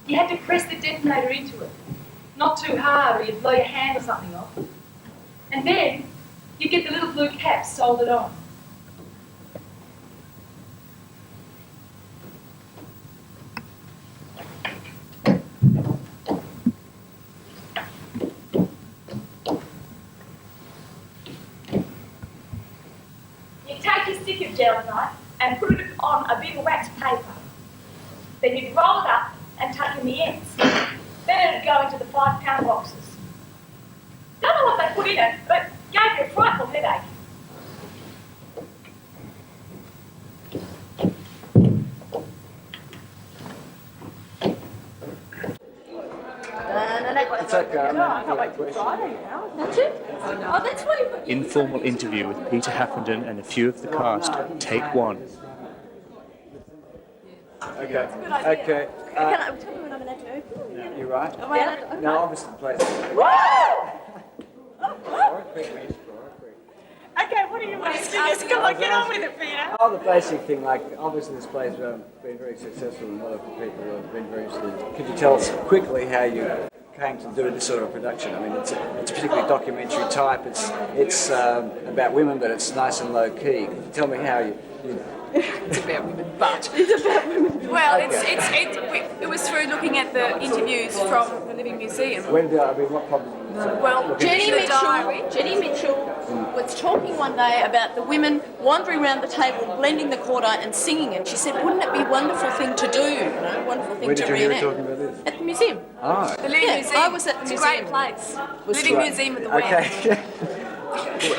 you had to press the detonator into it. Not too hard or you'd blow your hand or something off. And then you'd get the little blue caps soldered on. You'd take your stick of gelignite and put it on a bit of wax paper. Then you'd roll it up and tuck in the ends. Then it'd go into the 5-pound boxes. Don't know what they put in it, but gave you a frightful headache. It's okay. I can't wait till Friday now. That's it? Oh, that's what you... Informal interview with Peter Haffenden and a few of the cast. Take one. Okay. That's a good idea. Okay. Can I tell you when I'm allowed to open? You're right. Am I allowed to open? No, obviously, please. Okay, what are you asking us? Come on, get on with it, Peter. Oh, the basic thing, like, obviously this play's been very successful and a lot of people have been very interested. Could you tell us quickly how you came to do this sort of production? I mean, it's a particularly documentary type. It's about women, but it's nice and low key. Could you tell me how you It's about women, but It's about women. well, it was through looking at the interviews from the Living Museum. when do I mean, what problem? Well, Jenny The diary. Mitchell was talking one day about the women wandering around the table, blending the quarter and singing, and she said, wouldn't it be a wonderful thing to do, wonderful thing Where to did you hear her reenact? talking about this? At the museum. Oh. The Living Yeah, Museum. I was at the It's a great museum. place. Was Living Right. Museum of the West. Okay.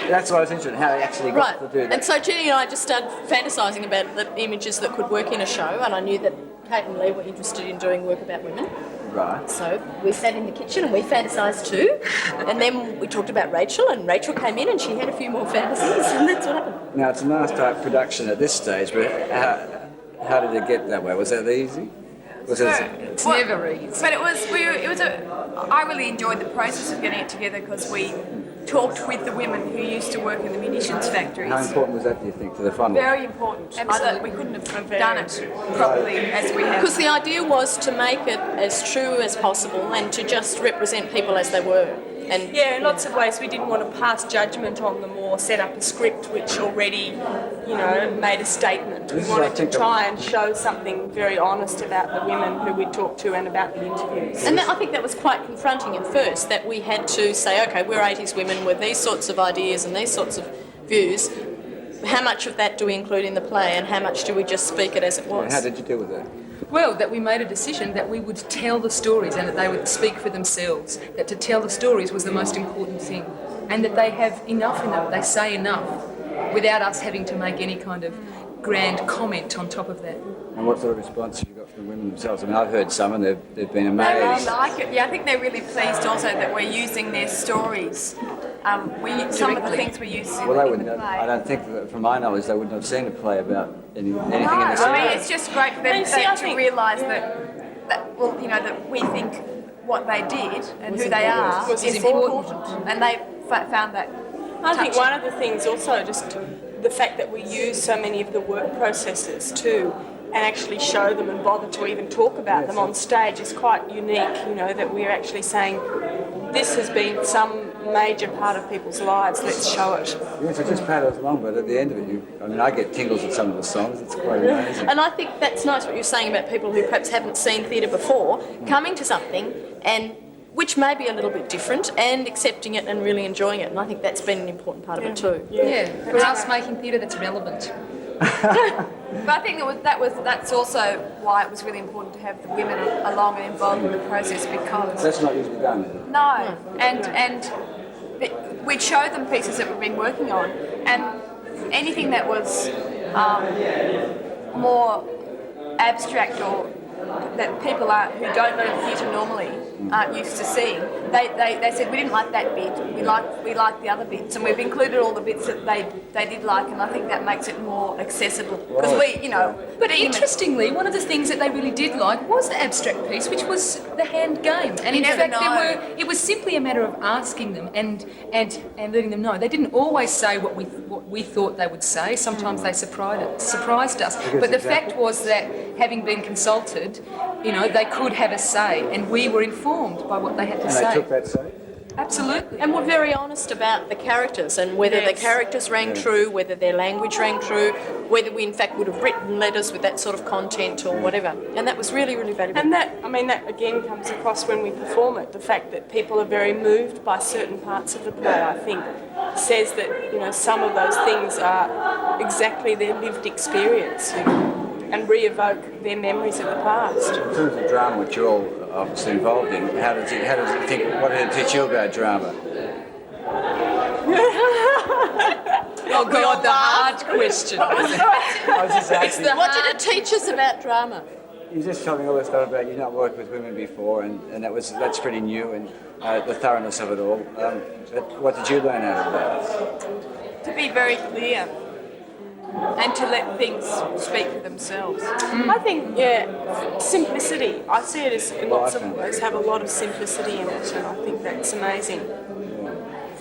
That's what I was interested in, how they actually got to do that. And so Jenny and I just started fantasising about the images that could work in a show, and I knew that Kate and Lee were interested in doing work about women. Right. So we sat in the kitchen and we fantasised too. And then we talked about Rachel, and Rachel came in and she had a few more fantasies, and that's what happened. Now, it's a nice type production at this stage, but how did it get that way? Was that easy? Was it? It's never easy. But I really enjoyed the process of getting it together because we talked with the women who used to work in the munitions factories. How important was that, do you think, to the fund? Very important. We couldn't have done it properly as we have. Because the idea was to make it as true as possible and to just represent people as they were. And Yeah, in lots of ways we didn't want to pass judgment on them or set up a script which already, made a statement. We This is, wanted I to think, try and show something very honest about the women who we talked to and about the interviews. And I think that was quite confronting at first, that we had to say, okay, we're 80s women with these sorts of ideas and these sorts of views. How much of that do we include in the play and how much do we just speak it as it was? How did you deal with that? Well, that we made a decision that we would tell the stories and that they would speak for themselves, that to tell the stories was the most important thing, and that they have enough in them, they say enough, without us having to make any kind of grand comment on top of that. And what sort of response have you got from the women themselves? I mean, I've heard some and they've been They really amazed. like it. Yeah, I think they're really pleased also that we're using their stories. Some of the things we use Well, they in wouldn't the have, play. I don't think, that, from my knowledge, they wouldn't have seen a play about anything in the I scene. mean, it's just great for them And see, I to think- realise that we think what they did and who they are Was is important. important. And they found that I think touching. one of the things also just the fact that we use so many of the work processes too and actually show them and bother to even talk about them on stage is quite unique, that we're actually saying this has been some major part of people's lives, let's show it. Yes, it just paddles along, but at the end of it, I get tingles at some of the songs, it's quite amazing. And I think that's nice what you're saying about people who perhaps haven't seen theatre before, coming to something and which may be a little bit different and accepting it and really enjoying it. And I think that's been an important part of it too. Yeah, for us making theatre that's relevant. But I think that's also why it was really important to have the women along and involved in the process because That's not usually done, is it? no, and we'd show them pieces that we've been working on, and anything that was more abstract or that people who don't know theatre normally aren't used to seeing. They said we didn't like that bit. We like the other bits, and we've included all the bits that they did like, and I think that makes it more accessible because But interestingly, one of the things that they really did like was the abstract piece, which was the hand game. And in never fact, know. it was simply a matter of asking them and letting them know. They didn't always say what what we thought they would say. Sometimes they surprised us. Because But the exactly. fact was that, having been consulted, you know, they could have a say, and we were informed by what they had to And say. they took that say? Absolutely. And we're very honest about the characters and whether the characters rang true, whether their language rang true, whether we in fact would have written letters with that sort of content or whatever. And that was really, really valuable. And that, I mean, that again comes across when we perform it. The fact that people are very moved by certain parts of the play, I think, says that, you know, some of those things are exactly their lived experience, you know, and re-evoke their memories of the past. In terms of drama, which you're all obviously involved in, how does it think, what did it teach you about drama? Oh God, the hard question. I was just asking, What did it teach us about drama? you just told me all this stuff about you not worked with women before, and that's pretty new, and the thoroughness of it all. But what did you learn out of that? To be very clear and to let things speak for themselves. I think, simplicity. I see it as lots of plays have a lot of simplicity in it, and I think that's amazing.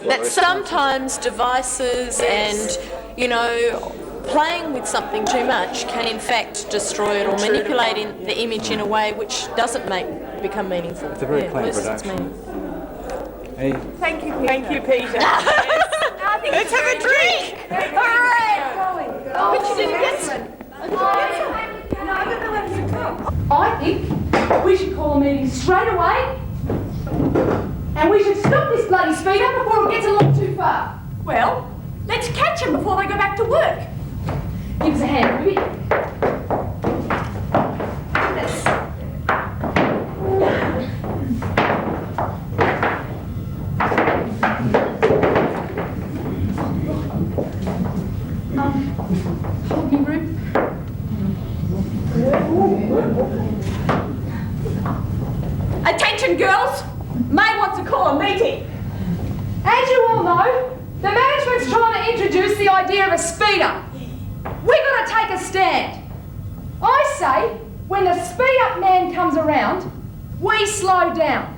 That sometimes devices and, you know, playing with something too much can in fact destroy it or manipulate the image in a way which doesn't become meaningful. It's a very clean loses its production. meaning. Hey, Thank you, Peter. Thank you, Peter. Let's have a drink! But you didn't get some. I think we should call a meeting straight away and we should stop this bloody speed up before it gets a lot too far. Well, let's catch them before they go back to work. Give us a hand, will you? Talking room. Attention, girls. May wants to call a meeting. As you all know, the management's trying to introduce the idea of a speeder. We've got to take a stand. I say, when the speed up man comes around, we slow down.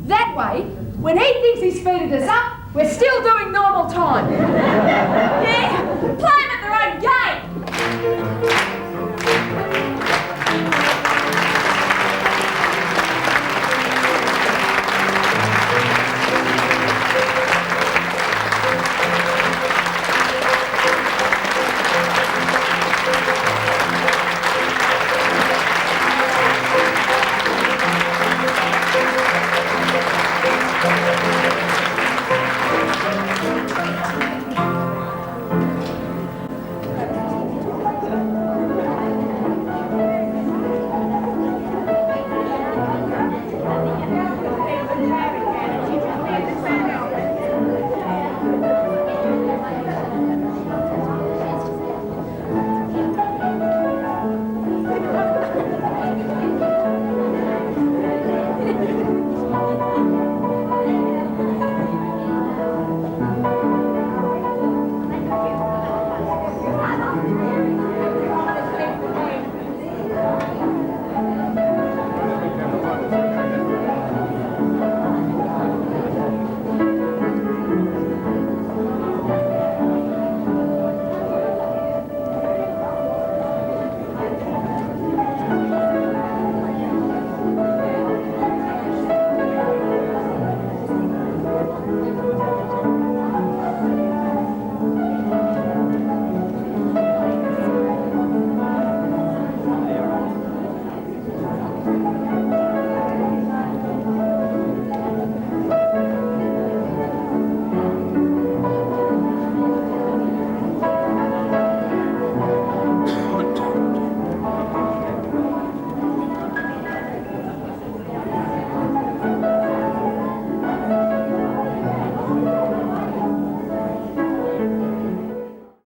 That way, when he thinks he's speeded us up, we're still doing normal time. Yeah, play them at their own game.